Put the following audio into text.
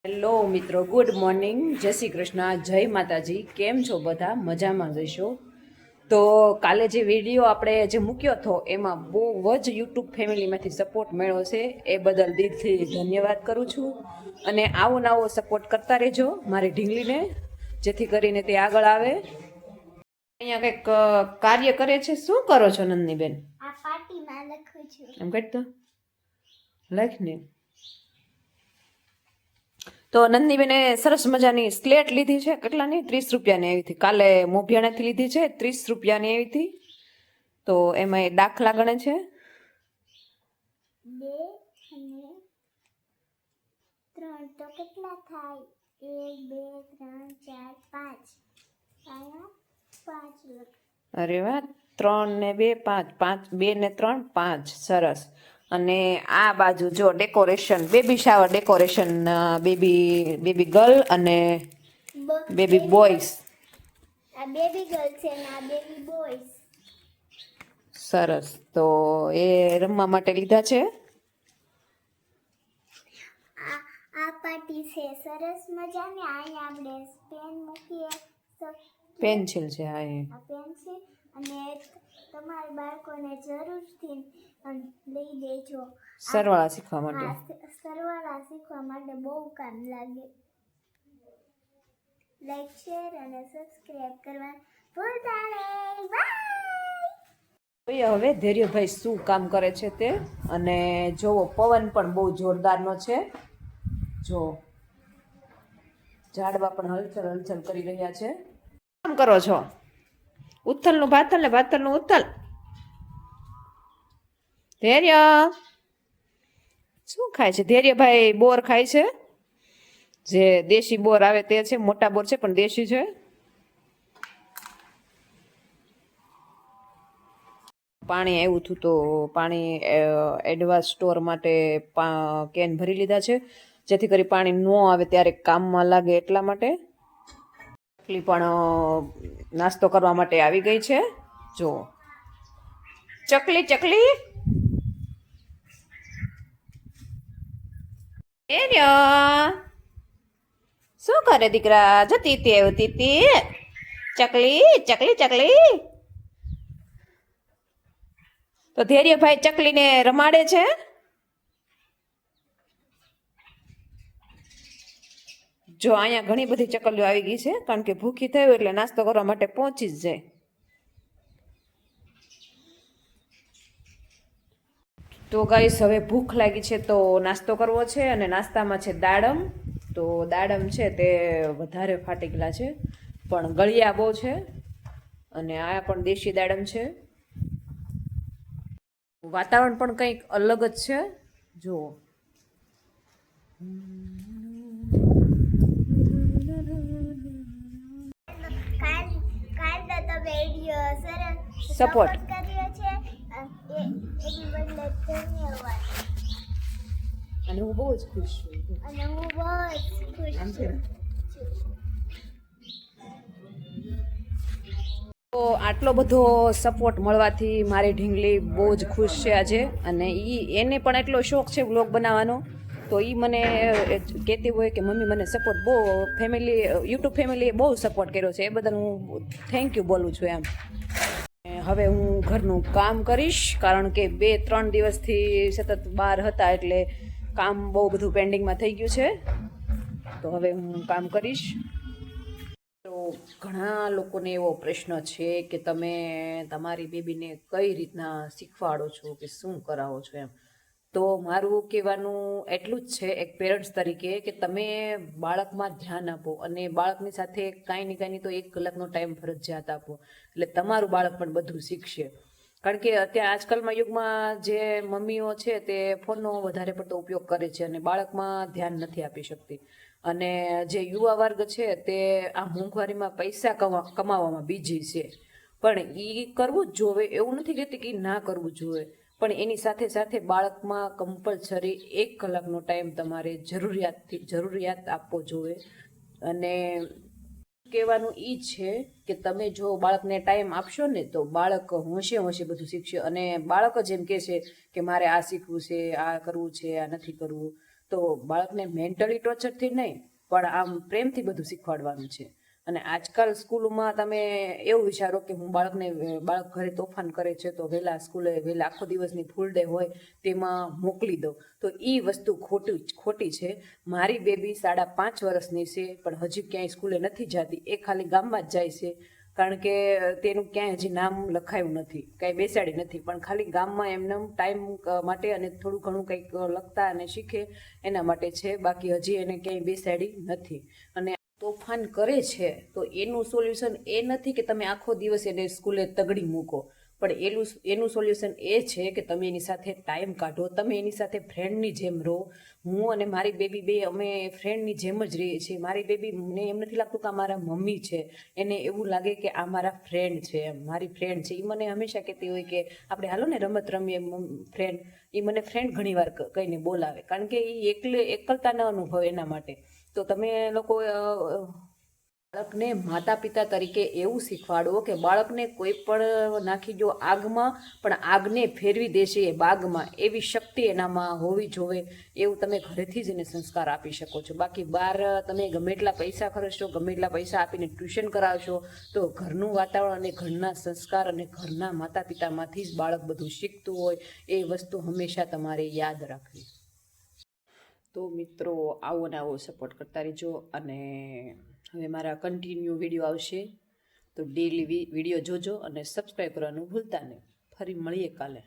Hello મિત્રો, good morning, જય શ્રી કૃષ્ણ, જય માતાજી. કેમ છો બધા? મજામાં જશો? તો કાલે જે વિડીયો આપણે જે મૂક્યો હતો એમાં બહુ જ યુટ્યુબ ફેમિલીમાંથી સપોર્ટ મળ્યો છે. એ બદલ દિલથી ધન્યવાદ કરું છું. અને આવો નવો સપોર્ટ કરતા રહેજો મારી ઢીંગલીને, જેથી કરીને તે આગળ આવે. અહીંયા કંઈક કાર્ય કરે છે. શું કરો છો નંદનીબેન? આ પાટીમાં લખું છું. એમ કહેતો લખને. તો નંદનીબેને સરસ મજાની સ્લેટ લીધી છે. કેટલાની? 30 રૂપિયાની આવી હતી. કાલે મોભિયાણાથી લીધી છે, 30 રૂપિયાની આવી હતી. તો એમાં એ દાખલા ગણે છે. 2 અને 3 તો કેટલા થાય? 1 2 3 4 5. આયા 5 લખ. અરે વાહ! 3 ને 2 5, 5 2 ને 3 5. સરસ. અને આ બાજુ જો decoration, baby shower decoration, baby girl અને બેબી બોયઝ. આ બેબી ગર્લ છે ને આ બેબી બોયઝ. સરસ. તો એ રમવા માટે લીધા છે. આ પાટી છે સરસ મજાની. અહીંયા આપણે પેન મૂકીએ. પેન્સિલ છે. હા, એ આ પેન છે અને તમારા બાળકોને જરૂરથી લઈ દેજો. સરવાળા શીખવા માટે. સરવાળા શીખવા માટે બહુ કામ લાગે. લાઈક, શેર અને સબસ્ક્રાઇબ કરવા ભૂલતા નહીં. બાય. હવે ધૈર્યભાઈ શું કામ કરે છે તે. અને જોવો, પવન પણ બહુ જોરદારનો છે. જો ઝાડવા પણ હલચલ હલચલ કરી રહ્યા છે. કામ કરો છો? ઉથલનું ભાથલ ને ભાથલનું ઉથલ. ધૈર્ય શું ખાય છે? ધૈર્યભાઈ બોર ખાય છે. જે દેશી બોર આવે તે છે. મોટા બોર છે પણ દેશી છે. પાણી આવ્યું હતું તો પાણી એડવાન્સ સ્ટોર માટે કેન ભરી લીધા છે, જેથી કરી પાણી ન આવે ત્યારે કામમાં લાગે એટલા માટે. ચકલી પણ નાસ્તો કરવા માટે આવી ગઈ છે. જો ચકલી ચકલી શું કરે દીકરા? જતી તે આવતી તે ચકલી ચકલી ચકલી. તો ધૈર્યભાઈ ચકલીને રમાડે છે. જો અહીંયા ઘણી બધી ચકલીઓ આવી ગઈ છે, કારણ કે ભૂખી થયું એટલે નાસ્તો કરવા માટે પહોંચી જ જાય. તો ગાઈસ, હવે ભૂખ લાગી છે તો નાસ્તો કરવો છે. અને નાસ્તામાં છે દાડમ. તો દાડમ છે તે વધારે ફાટી ગયેલા છે, પણ ગળિયા બહુ છે. અને આ પણ દેશી દાડમ છે. વાતાવરણ પણ કંઈક અલગ જ છે. જુઓ, કાલ તો વિડિયો સરસ સપોર્ટ કર્યો છે. એની બદલે ધન્યવાદ. અને હું બહુ જ ખુશ છું. અને હું બહુ જ ખુશ છું. તો આટલો બધો સપોર્ટ મળવાથી મારી ઢીંગલી બહુ જ ખુશ છે આજે. અને એને પણ એટલો શોખ છે વ્લોગ બનાવવાનો. તો એ મને કહેતી હોય કે મમ્મી મને સપોર્ટ બહુ યુટ્યુબ ફેમિલીએ બહુ સપોર્ટ કર્યો છે. એ બદલ હું થેન્ક યુ બોલું છું એમ. હવે હું ઘરનું કામ કરીશ, કારણ કે 2-3 દિવસથી સતત બહાર હતા એટલે કામ બહુ બધું પેન્ડિંગમાં થઈ ગયું છે. તો હવે હું કામ કરીશ. તો ઘણા લોકોને એવો પ્રશ્ન છે કે તમે તમારી બેબીને કઈ રીતના શીખવાડો છો કે શું કરાવો છો એમ. તો મારું કહેવાનું એટલું જ છે એક પેરેન્ટ્સ તરીકે, કે તમે બાળકમાં ધ્યાન આપો અને બાળકની સાથે કાંઈ ને કાંઈ તો 1 કલાકનો ટાઈમ ફરજિયાત આપો. એટલે તમારું બાળક પણ બધું શીખશે. કારણ કે અત્યારે આજકાલમાં યુગમાં જે મમ્મીઓ છે તે ફોનનો વધારે પડતો ઉપયોગ કરે છે અને બાળકમાં ધ્યાન નથી આપી શકતી. અને જે યુવા વર્ગ છે તે આ મોંઘવારીમાં પૈસા કમાવામાં બીજી છે. પણ એ કરવું જ જોવે, એવું નથી કહેતી કે ના કરવું જોઈએ, પણ એની સાથે સાથે બાળકમાં કમ્પલસરી 1 કલાકનો ટાઈમ તમારે જરૂરિયાત આપવો જોઈએ. અને કહેવાનું એ છે કે તમે જો બાળકને ટાઈમ આપશો ને તો બાળક હોંશે હોંશે બધું શીખશે. અને બાળક જ એમ કહેશે કે મારે આ શીખવું છે, આ કરવું છે, આ નથી કરવું. તો બાળકને મેન્ટલી ટોર્ચરથી નહીં પણ આમ પ્રેમથી બધું શીખવાડવાનું છે. અને આજકાલ સ્કૂલોમાં તમે એવું વિચારો કે બાળક ઘરે તોફાન કરે છે તો વહેલા સ્કૂલે વહેલા આખો દિવસની ફૂલ ડે હોય તેમાં મોકલી દો, તો એ વસ્તુ ખોટી છે. મારી બેબી 5.5 વર્ષની છે પણ હજી ક્યાંય સ્કૂલે નથી જતી, એ ખાલી ગામમાં જ જાય છે. કારણ કે તેનું ક્યાંય હજી નામ લખાયું નથી, કાંઈ બેસાડી નથી, પણ ખાલી ગામમાં એમને ટાઈમ માટે અને થોડું ઘણું કંઈક લખતા અને શીખે એના માટે છે, બાકી હજી એને ક્યાંય બેસાડી નથી. અને તોફાન કરે છે તો એનું સોલ્યુશન એ નથી કે તમે આખો દિવસ એને સ્કૂલે તગડી મૂકો, પણ એનું સોલ્યુશન એ છે કે તમે એની સાથે ટાઈમ કાઢો, તમે એની સાથે ફ્રેન્ડની જેમ રહો. હું અને મારી બેબી બે અમે ફ્રેન્ડની જેમ જ રહીએ છીએ. મારી બેબી મને એમ નથી લાગતું કે આ મારા મમ્મી છે, એને એવું લાગે કે આ મારા ફ્રેન્ડ છે, એમ મારી ફ્રેન્ડ છે. એ મને હંમેશા કહેતી હોય કે આપણે હાલો ને રમત રમીએ ફ્રેન્ડ. એ મને ફ્રેન્ડ ઘણીવાર કહીને બોલાવે, કારણ કે એ એકલતા ન અનુભવે એના માટે. તો તમે લોકો બાળકને માતા પિતા તરીકે એવું શીખવાડો કે બાળકને કોઈ પણ નાખી દો આગમાં પણ આગને ફેરવી દેશે એ બાગમાં, એવી શક્તિ એનામાં હોવી જોવે. એવું તમે ઘરેથી જ એને સંસ્કાર આપી શકો છો. બાકી બહાર તમે ગમે એટલા પૈસા ખર્ચશો, ગમે એટલા પૈસા આપીને ટ્યુશન કરાવશો, તો ઘરનું વાતાવરણ અને ઘરના સંસ્કાર અને ઘરના માતા પિતામાંથી જ બાળક બધું શીખતું હોય. એ વસ્તુ હંમેશા તમારે યાદ રાખવી. તો મિત્રો આવો ને આવો સપોર્ટ કરતા રહેજો. અને હવે મારા કન્ટિન્યુ વિડીયો આવશે, તો ડેલી વિડીયો જોજો અને સબસ્ક્રાઈબ કરવાનું ભૂલતા નહીં. ફરી મળીએ કાલે.